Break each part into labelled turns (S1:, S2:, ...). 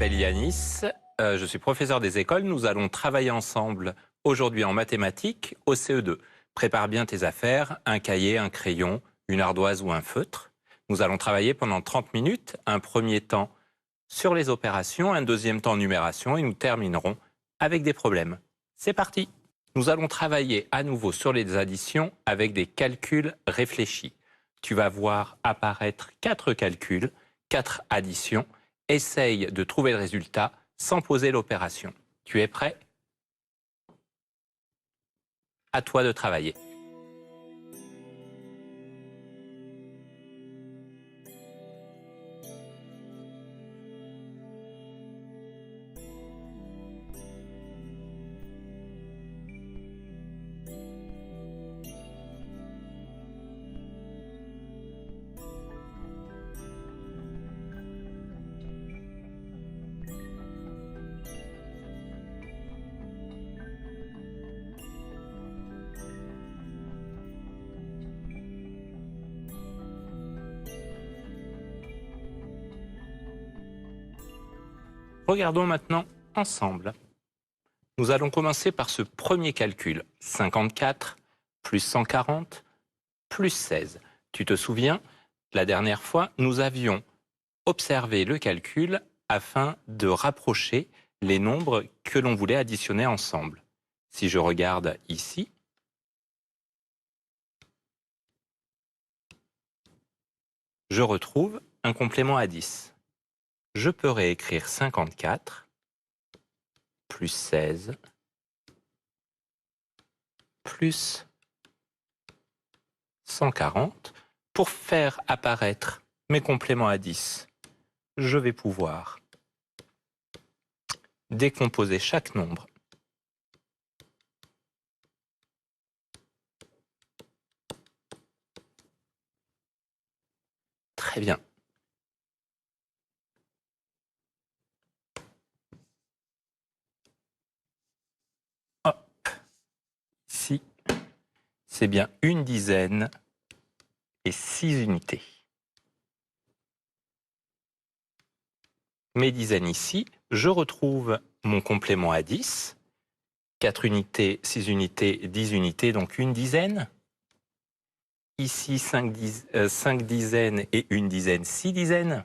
S1: m'appelle Yanis, je suis professeur des écoles. Nous allons travailler ensemble aujourd'hui en mathématiques au CE2. Prépare bien tes affaires, un cahier, un crayon, une ardoise ou un feutre. Nous allons travailler pendant 30 minutes, un premier temps sur les opérations, un deuxième temps en numération et nous terminerons avec des problèmes. C'est parti! Nous allons travailler à nouveau sur les additions avec des calculs réfléchis. Tu vas voir apparaître 4 calculs, 4 additions. Essaye de trouver le résultat sans poser l'opération. Tu es prêt? À toi de travailler. Regardons maintenant ensemble. Nous allons commencer par ce premier calcul. 54 plus 140 plus 16. Tu te souviens, la dernière fois, nous avions observé le calcul afin de rapprocher les nombres que l'on voulait additionner ensemble. Si je regarde ici, je retrouve un complément à 10. Je peux réécrire 54 plus 16 plus 140. Pour faire apparaître mes compléments à 10, je vais pouvoir décomposer chaque nombre. Très bien. Hop. Ici, c'est bien une dizaine et 6 unités. Mes dizaines ici, je retrouve mon complément à 10. 4 unités, 6 unités, 10 unités, donc une dizaine. Ici, 5 dizaines et une dizaine, 6 dizaines.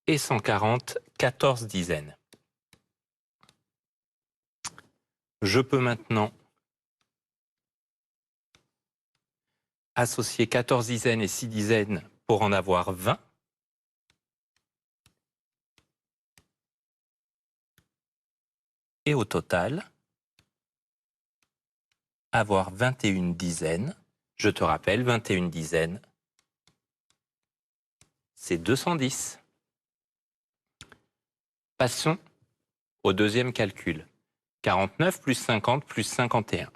S1: Et 140, 14 dizaines. Je peux maintenant associer 14 dizaines et 6 dizaines pour en avoir 20. Et au total, avoir 21 dizaines. Je te rappelle, 21 dizaines, c'est 210. Passons au deuxième calcul. 49 plus 50 plus 51.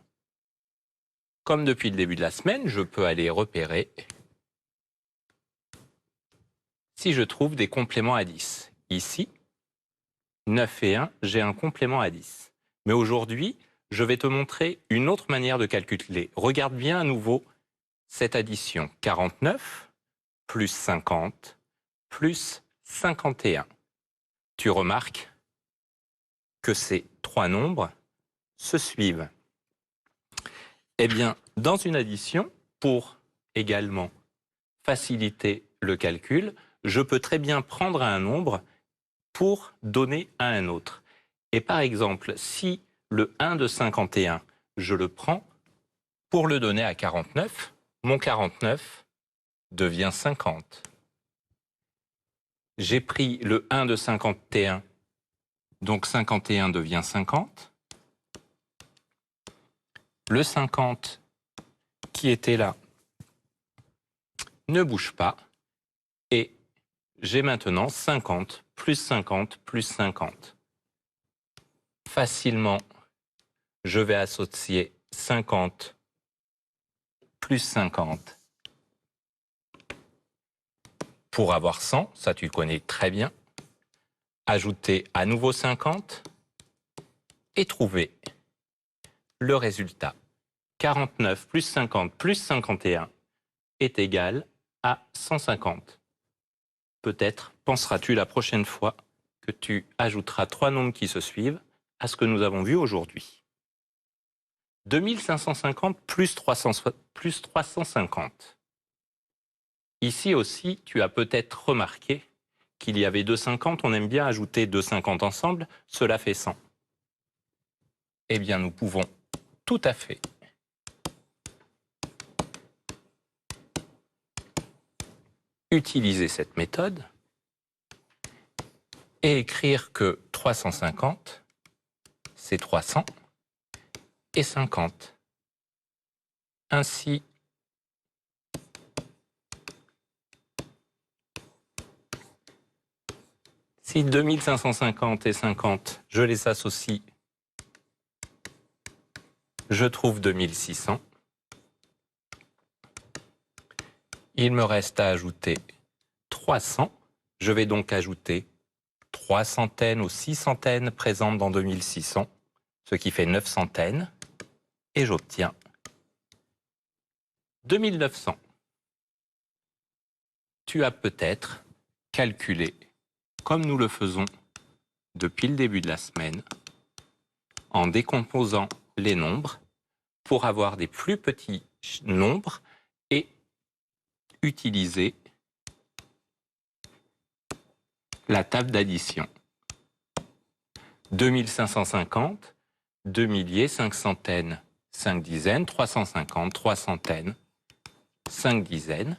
S1: Comme depuis le début de la semaine, je peux aller repérer si je trouve des compléments à 10. Ici, 9 et 1, j'ai un complément à 10. Mais aujourd'hui, je vais te montrer une autre manière de calculer. Regarde bien à nouveau cette addition. 49 plus 50 plus 51. Tu remarques que ces trois nombres se suivent. Eh bien, dans une addition, pour également faciliter le calcul, je peux très bien prendre un nombre pour donner à un autre. Et par exemple, si le 1 de 51, je le prends pour le donner à 49, mon 49 devient 50. J'ai pris le 1 de 51, donc 51 devient 50. Le 50 qui était là ne bouge pas. Et j'ai maintenant 50 plus 50 plus 50. Facilement, je vais associer 50 plus 50 pour avoir 100, ça tu le connais très bien. Ajouter à nouveau 50 et trouver le résultat. 49 plus 50 plus 51 est égal à 150. peut-être penseras-tu la prochaine fois que tu ajouteras 3 nombres qui se suivent à ce que nous avons vu aujourd'hui. 2550 plus 350. Ici aussi, tu as peut-être remarqué qu'il y avait 250, on aime bien ajouter 250 ensemble, cela fait 100. Eh bien, nous pouvons tout à fait utiliser cette méthode et écrire que 350, c'est 300 et 50. Ainsi, si 2550 et 50, je les associe, je trouve 2600. Il me reste à ajouter 300. Je vais donc ajouter 3 centaines ou 6 centaines présentes dans 2600, ce qui fait 9 centaines, et j'obtiens 2900. Tu as peut-être calculé, comme nous le faisons depuis le début de la semaine, en décomposant les nombres pour avoir des plus petits nombres et utiliser la table d'addition. 2550, 2 milliers, 5 centaines, 5 dizaines, 350, 3 centaines, 5 dizaines.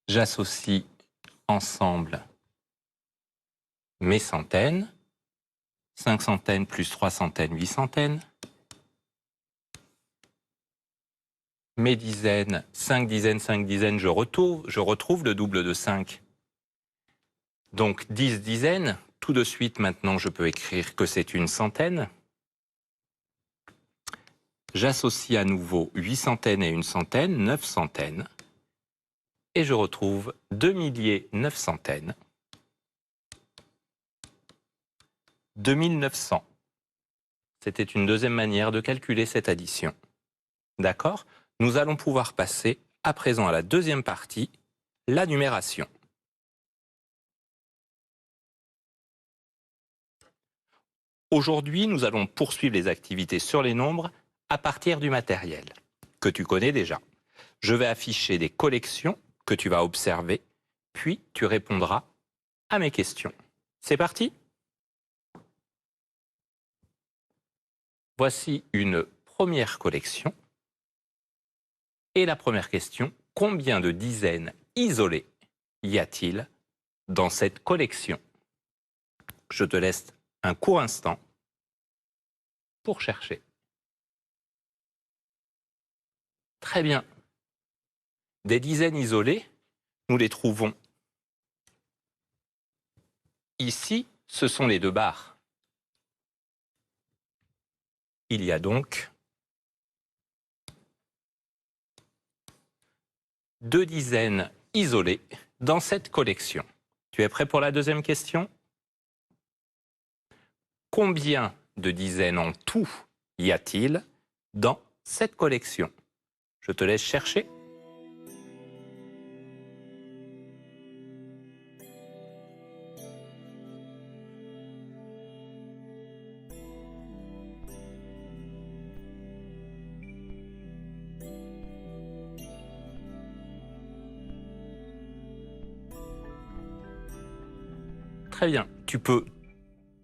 S1: J'associe ensemble mes centaines, 5 centaines plus 3 centaines, 8 centaines. Mes dizaines, 5 dizaines, 5 dizaines, je retrouve le double de 5. Donc 10 dizaines, tout de suite maintenant je peux écrire que c'est une centaine. J'associe à nouveau 8 centaines et une centaine, 9 centaines. Et je retrouve 2 milliers, 9 centaines. 2900. C'était une deuxième manière de calculer cette addition. D'accord ? Nous allons pouvoir passer à présent à la deuxième partie, la numération. Aujourd'hui, nous allons poursuivre les activités sur les nombres à partir du matériel, que tu connais déjà. Je vais afficher des collections que tu vas observer, puis tu répondras à mes questions. C'est parti ? Voici une première collection. Et la première question, combien de dizaines isolées y a-t-il dans cette collection? Je te laisse un court instant pour chercher. Très bien. Des dizaines isolées, nous les trouvons ici, ce sont les 2 barres. Il y a donc 2 dizaines isolées dans cette collection. Tu es prêt pour la deuxième question? Combien de dizaines en tout y a-t-il dans cette collection? Je te laisse chercher. Très bien. Tu peux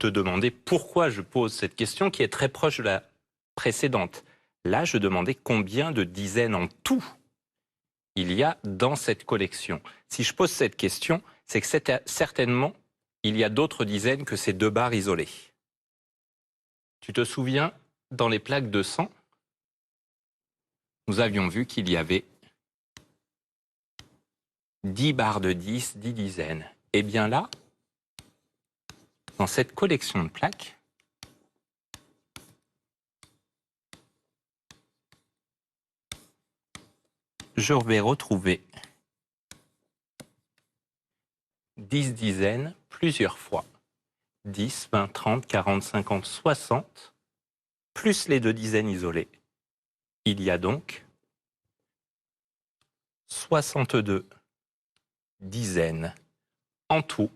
S1: te demander pourquoi je pose cette question qui est très proche de la précédente. Là, je demandais combien de dizaines en tout il y a dans cette collection. Si je pose cette question, c'est que certainement, il y a d'autres dizaines que ces 2 barres isolées. Tu te souviens, dans les plaques de sang, nous avions vu qu'il y avait 10 barres de 10, 10 dizaines. Eh bien là, dans cette collection de plaques, je vais retrouver 10 dizaines plusieurs fois. 10, 20, 30, 40, 50, 60, plus les 2 dizaines isolées. Il y a donc 62 dizaines en tout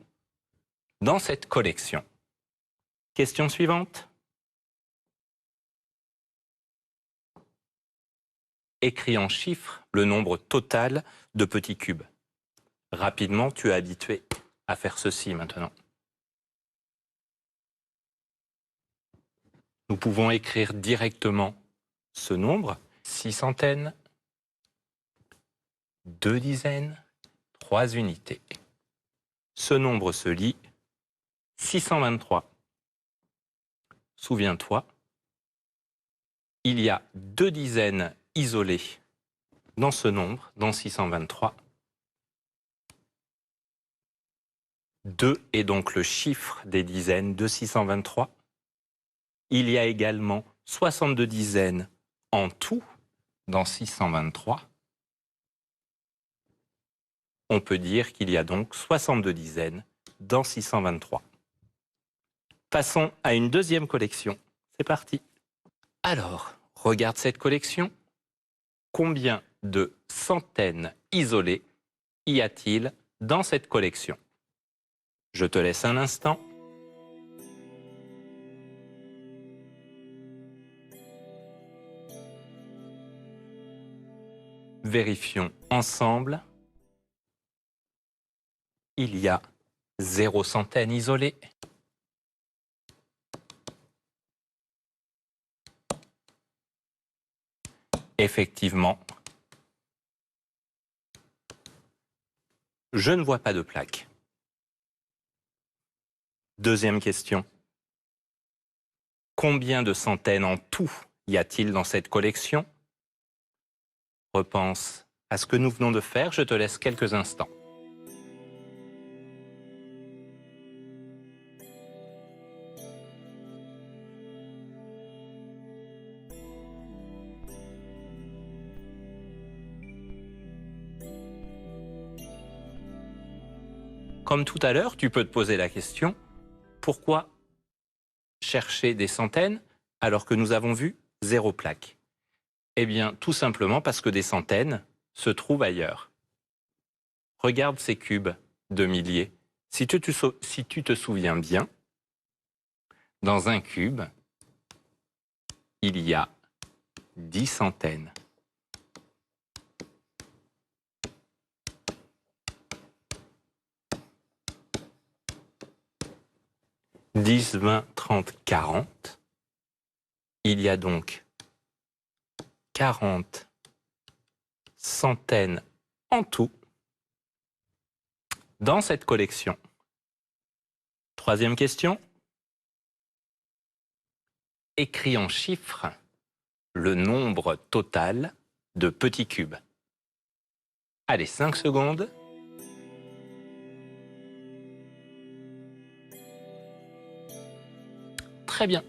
S1: dans cette collection. Question suivante. Écris en chiffres le nombre total de petits cubes. Rapidement, tu es habitué à faire ceci maintenant. Nous pouvons écrire directement ce nombre, 6 centaines, 2 dizaines, 3 unités. Ce nombre se lit 623. Souviens-toi, il y a 2 dizaines isolées dans ce nombre, dans 623. 2 est donc le chiffre des dizaines de 623. Il y a également 62 dizaines en tout dans 623. On peut dire qu'il y a donc 62 dizaines dans 623. Passons à une deuxième collection. C'est parti. Alors, regarde cette collection. Combien de centaines isolées y a-t-il dans cette collection? Je te laisse un instant. Vérifions ensemble. Il y a 0 centaines isolées. Effectivement, je ne vois pas de plaque. Deuxième question. Combien de centaines en tout y a-t-il dans cette collection? Repense à ce que nous venons de faire, je te laisse quelques instants. Comme tout à l'heure, tu peux te poser la question, pourquoi chercher des centaines alors que nous avons vu 0 plaque? Eh bien, tout simplement parce que des centaines se trouvent ailleurs. Regarde ces cubes de milliers. Si tu te souviens bien, dans un cube, il y a 10 centaines. 10, 20, 30, 40. Il y a donc 40 centaines en tout dans cette collection. Troisième question. Écris en chiffres le nombre total de petits cubes. Allez, 5 secondes. Très bien.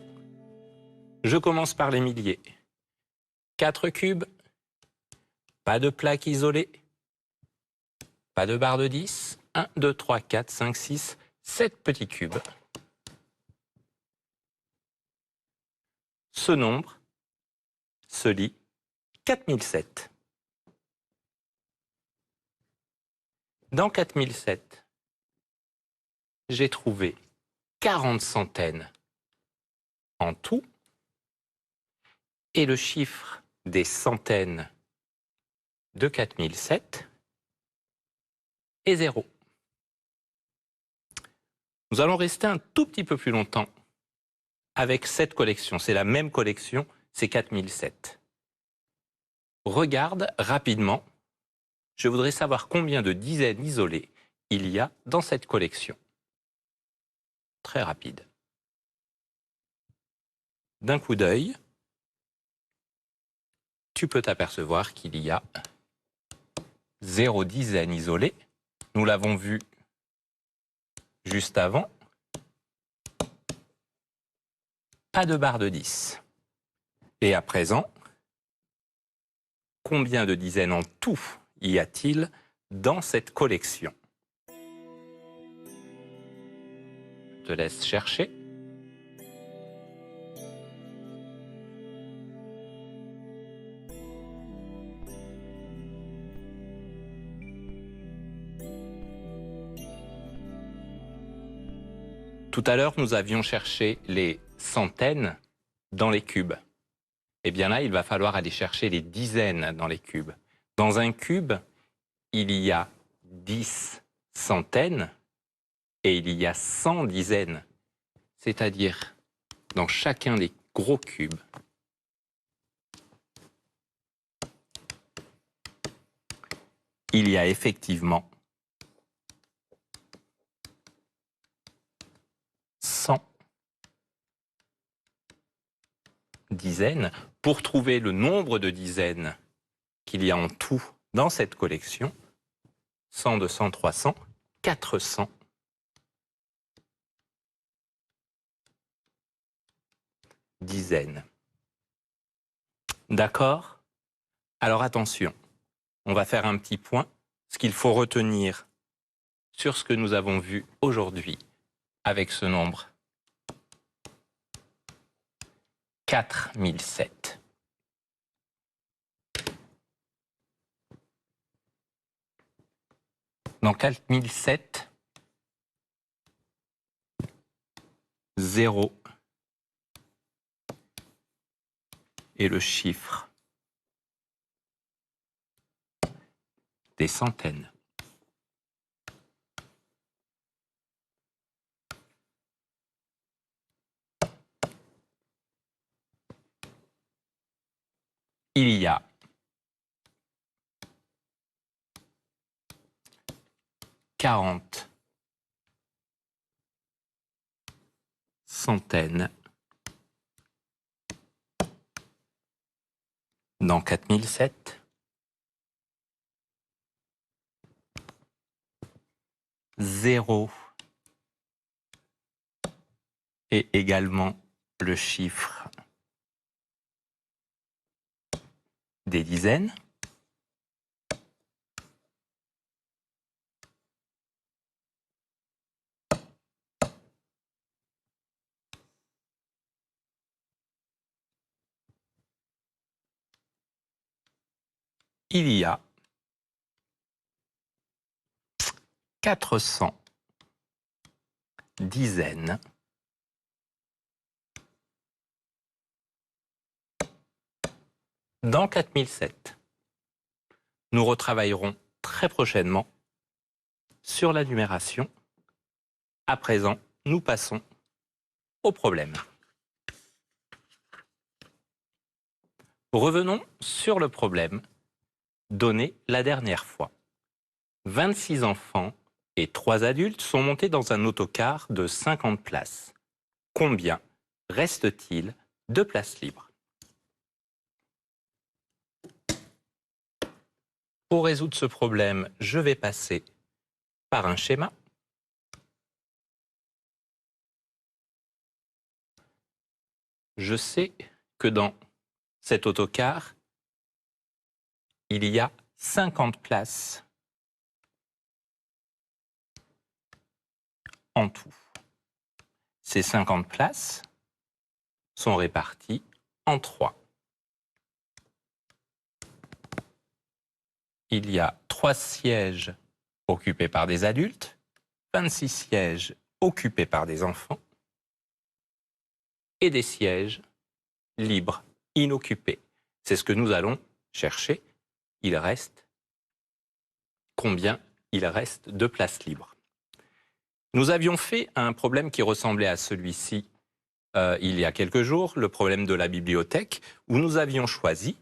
S1: Je commence par les milliers. 4 cubes, pas de plaque isolée, pas de barre de 10. 1, 2, 3, 4, 5, 6, 7 petits cubes. Ce nombre se lit 4007. Dans 4007, j'ai trouvé 40 centaines en tout, et le chiffre des centaines de 4007 est 0. Nous allons rester un tout petit peu plus longtemps avec cette collection. C'est la même collection, c'est 4007. Regarde rapidement. Je voudrais savoir combien de dizaines isolées il y a dans cette collection. Très rapide. D'un coup d'œil, tu peux t'apercevoir qu'il y a 0 dizaines isolées. Nous l'avons vu juste avant. Pas de barre de 10. Et à présent, combien de dizaines en tout y a-t-il dans cette collection? Je te laisse chercher. Tout à l'heure, nous avions cherché les centaines dans les cubes. Eh bien là, il va falloir aller chercher les dizaines dans les cubes. Dans un cube, il y a 10 centaines et il y a 100 dizaines. C'est-à-dire, dans chacun des gros cubes, il y a effectivement 100 dizaines. Pour trouver le nombre de dizaines qu'il y a en tout dans cette collection, 100, 200, 300, 400 dizaines. D'accord? Alors attention, on va faire un petit point. Ce qu'il faut retenir sur ce que nous avons vu aujourd'hui avec ce nombre 4007. Dans 4007, 0 est le chiffre des centaines. Il y a 40 centaines dans 4007. 0 est également le chiffre des dizaines. Il y a 400 dizaines dans 4007. Nous retravaillerons très prochainement sur la numération. À présent, nous passons au problème. Revenons sur le problème donné la dernière fois. 26 enfants et 3 adultes sont montés dans un autocar de 50 places. Combien reste-t-il de places libres? Pour résoudre ce problème, je vais passer par un schéma. Je sais que dans cet autocar, il y a 50 places en tout. Ces 50 places sont réparties en 3. Il y a 3 sièges occupés par des adultes, 26 sièges occupés par des enfants et des sièges libres, inoccupés. C'est ce que nous allons chercher. Il reste combien il reste de places libres. Nous avions fait un problème qui ressemblait à celui-ci il y a quelques jours, le problème de la bibliothèque, où nous avions choisi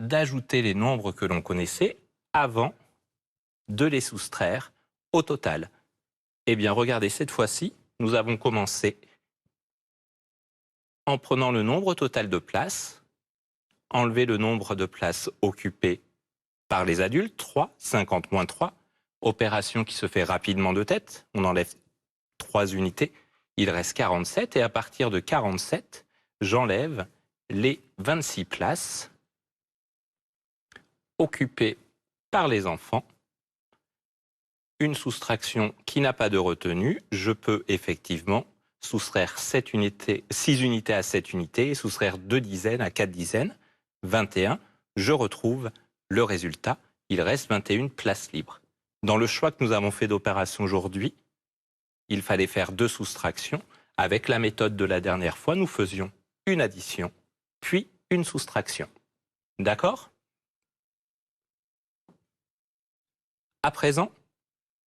S1: d'ajouter les nombres que l'on connaissait avant de les soustraire au total. Eh bien, regardez, cette fois-ci, nous avons commencé en prenant le nombre total de places, enlever le nombre de places occupées par les adultes, 3, 50 moins 3, opération qui se fait rapidement de tête, on enlève 3 unités, il reste 47, et à partir de 47, j'enlève les 26 places occupées par les enfants. Une soustraction qui n'a pas de retenue, je peux effectivement soustraire 6 unités à 7 unités et soustraire 2 dizaines à 4 dizaines, 21. Je retrouve le résultat, il reste 21 places libres. Dans le choix que nous avons fait d'opération aujourd'hui, il fallait faire 2 soustractions. Avec la méthode de la dernière fois, nous faisions une addition, puis une soustraction. D'accord? À présent,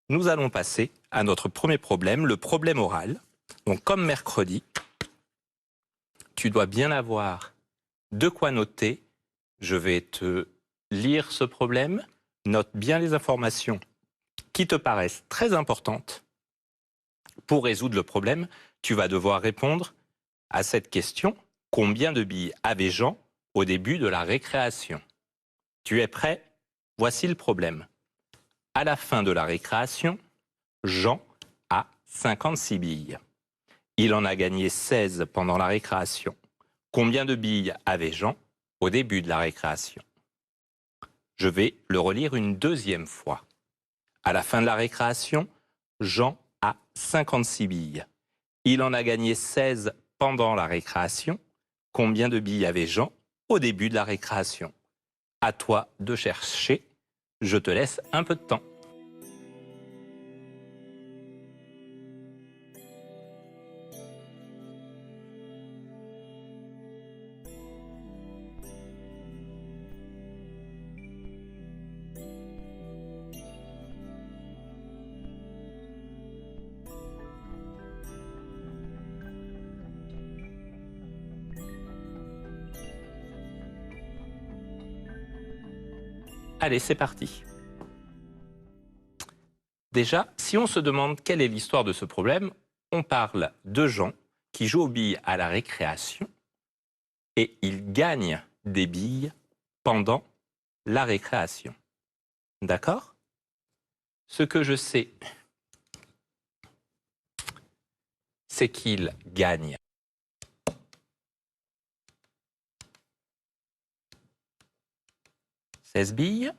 S1: nous allons passer à notre premier problème, le problème oral. Donc, comme mercredi, tu dois bien avoir de quoi noter. Je vais te lire ce problème. Note bien les informations qui te paraissent très importantes. Pour résoudre le problème, tu vas devoir répondre à cette question. Combien de billes avait Jean au début de la récréation? Tu es prêt? Voici le problème. À la fin de la récréation, Jean a 56 billes. Il en a gagné 16 pendant la récréation. Combien de billes avait Jean au début de la récréation? Je vais le relire une deuxième fois. À la fin de la récréation, Jean a 56 billes. Il en a gagné 16 pendant la récréation. Combien de billes avait Jean au début de la récréation? À toi de chercher. Je te laisse un peu de temps. Allez, c'est parti. Déjà, si on se demande quelle est l'histoire de ce problème, on parle de Jean qui joue aux billes à la récréation et il gagne des billes pendant la récréation. D'accord? Ce que je sais, c'est qu'il gagne 16 billes.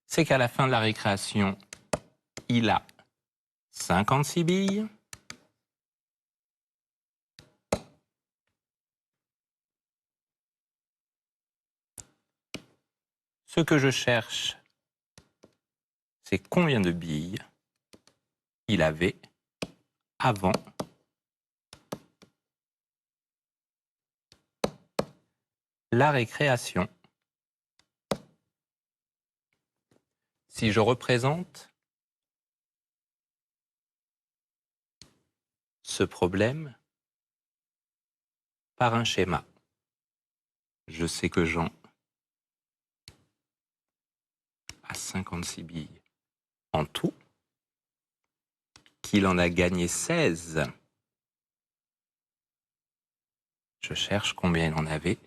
S1: C'est qu'à la fin de la récréation, il a 56 billes. Ce que je cherche, c'est combien de billes il avait avant la récréation. Si je représente ce problème par un schéma, je sais que Jean a 56 billes en tout, qu'il en a gagné 16. Je cherche combien il en avait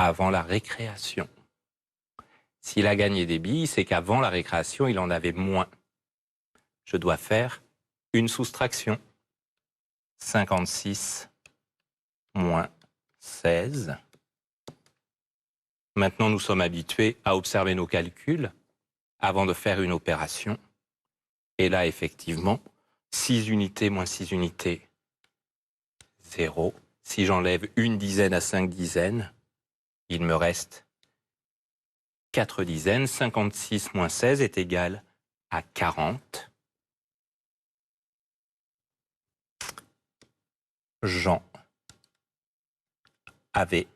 S1: avant la récréation. S'il a gagné des billes, c'est qu'avant la récréation, il en avait moins. Je dois faire une soustraction. 56 moins 16. Maintenant, nous sommes habitués à observer nos calculs avant de faire une opération. Et là, effectivement, 6 unités moins 6 unités, 0. Si j'enlève une dizaine à 5 dizaines, il me reste 4 dizaines. 56 moins 16 est égal à 40. Jean avait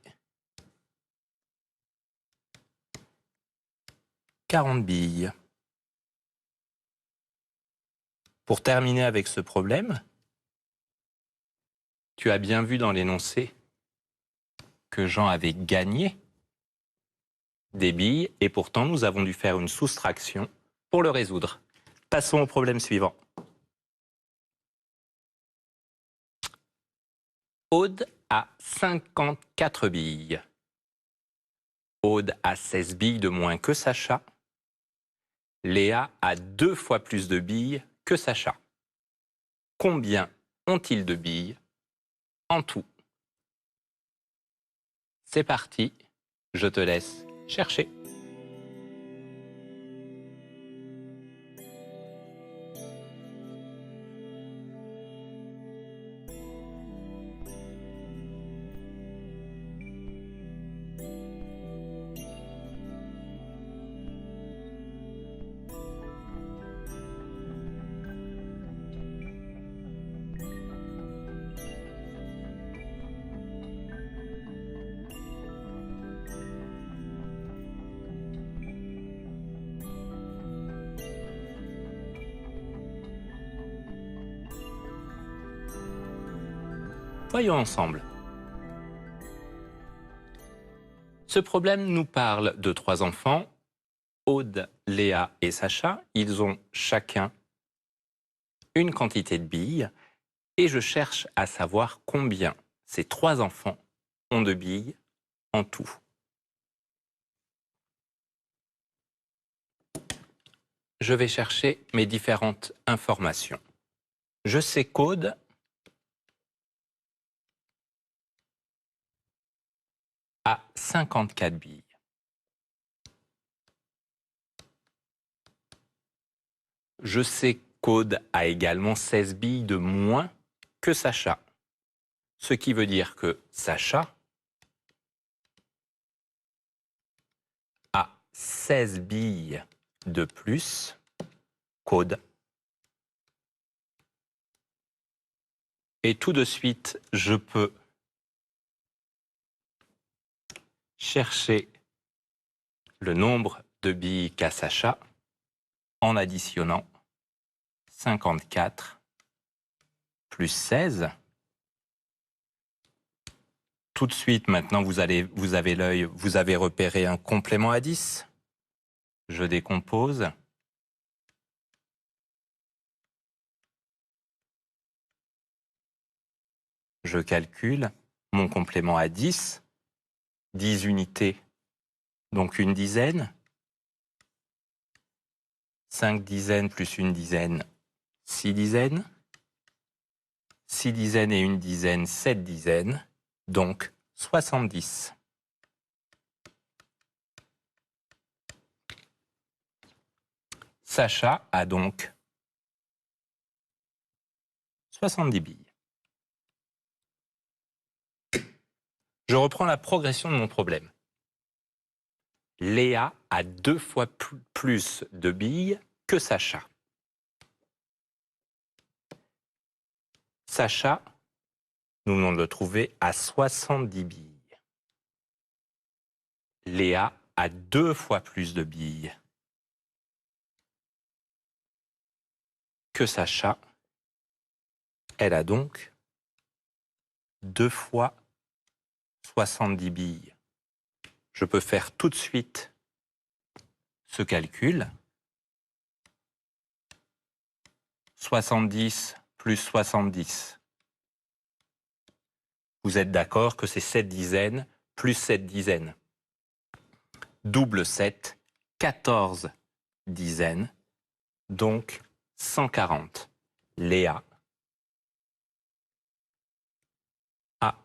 S1: 40 billes. Pour terminer avec ce problème, tu as bien vu dans l'énoncé que Jean avait gagné des billes et pourtant nous avons dû faire une soustraction pour le résoudre. Passons au problème suivant. Aude a 54 billes. Aude a 16 billes de moins que Sacha. Léa a 2 fois plus de billes que Sacha. Combien ont-ils de billes en tout? C'est parti, je te laisse chercher. Voyons ensemble. Ce problème nous parle de 3 enfants, Aude, Léa et Sacha. Ils ont chacun une quantité de billes et je cherche à savoir combien ces 3 enfants ont de billes en tout. Je vais chercher mes différentes informations. Je sais qu'Aude a 54 billes. Je sais qu'Aude a également 16 billes de moins que Sacha. Ce qui veut dire que Sacha a 16 billes de plus qu'Aude. Et tout de suite, je peux chercher le nombre de billes qu'a Sacha en additionnant 54 plus 16. Tout de suite, maintenant, vous avez l'œil, vous avez repéré un complément à 10. Je décompose. Je calcule mon complément à 10. 10 unités, donc une dizaine. 5 dizaines plus une dizaine, 6 dizaines. 6 dizaines et une dizaine, 7 dizaines, donc 70. Sacha a donc 70 billes. Je reprends la progression de mon problème. Léa a 2 fois plus de billes que Sacha. Sacha, nous venons de le trouver, à 70 billes. Léa a 2 fois plus de billes que Sacha. Elle a donc 2 fois 70 billes. Je peux faire tout de suite ce calcul. 70 plus 70. Vous êtes d'accord que c'est 7 dizaines plus 7 dizaines. Double 7, 14 dizaines, donc 140. Léa a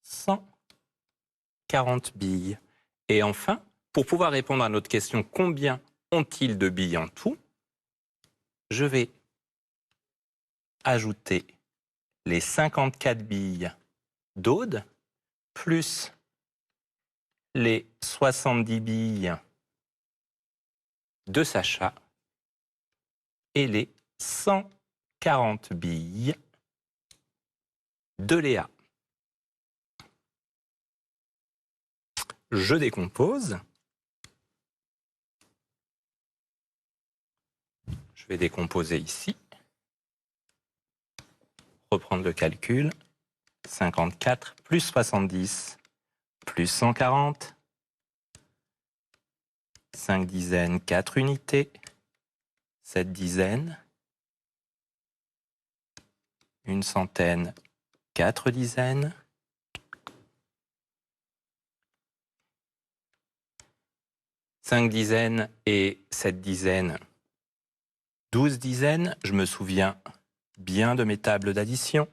S1: 140 billes. Et enfin, pour pouvoir répondre à notre question, combien ont-ils de billes en tout? Je vais ajouter les 54 billes d'Aude plus les 70 billes de Sacha et les 140 billes de Léa. Je décompose. Je vais décomposer ici. Reprendre le calcul. 54 plus 70 plus 140. 5 dizaines, 4 unités. 7 dizaines. Une centaine, 4 dizaines. 5 dizaines et 7 dizaines, 12 dizaines. Je me souviens bien de mes tables d'addition.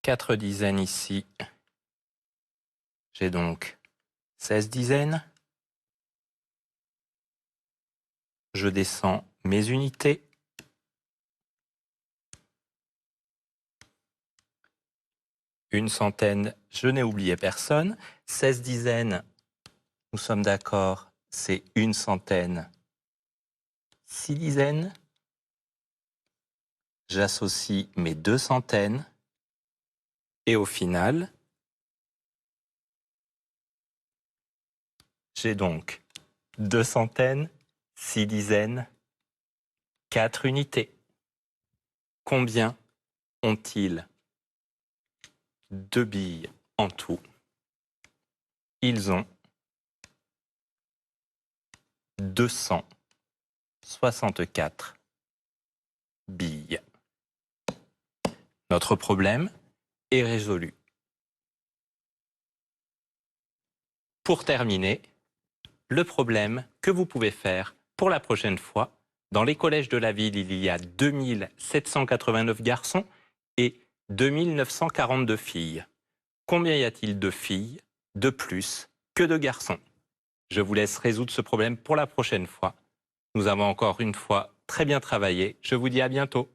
S1: 4 dizaines ici. J'ai donc 16 dizaines. Je descends mes unités. Une centaine, je n'ai oublié personne. 16 dizaines, nous sommes d'accord, c'est une centaine. 6 dizaines. J'associe mes 2 centaines. Et au final, j'ai donc 2 centaines, 6 dizaines, 4 unités. Combien ont-ils de billes en tout? Ils ont 264 billes. Notre problème est résolu. Pour terminer, le problème que vous pouvez faire pour la prochaine fois, dans les collèges de la ville, il y a 2789 garçons et 2942 filles. Combien y a-t-il de filles de plus que de garçons? Je vous laisse résoudre ce problème pour la prochaine fois. Nous avons encore une fois très bien travaillé. Je vous dis à bientôt.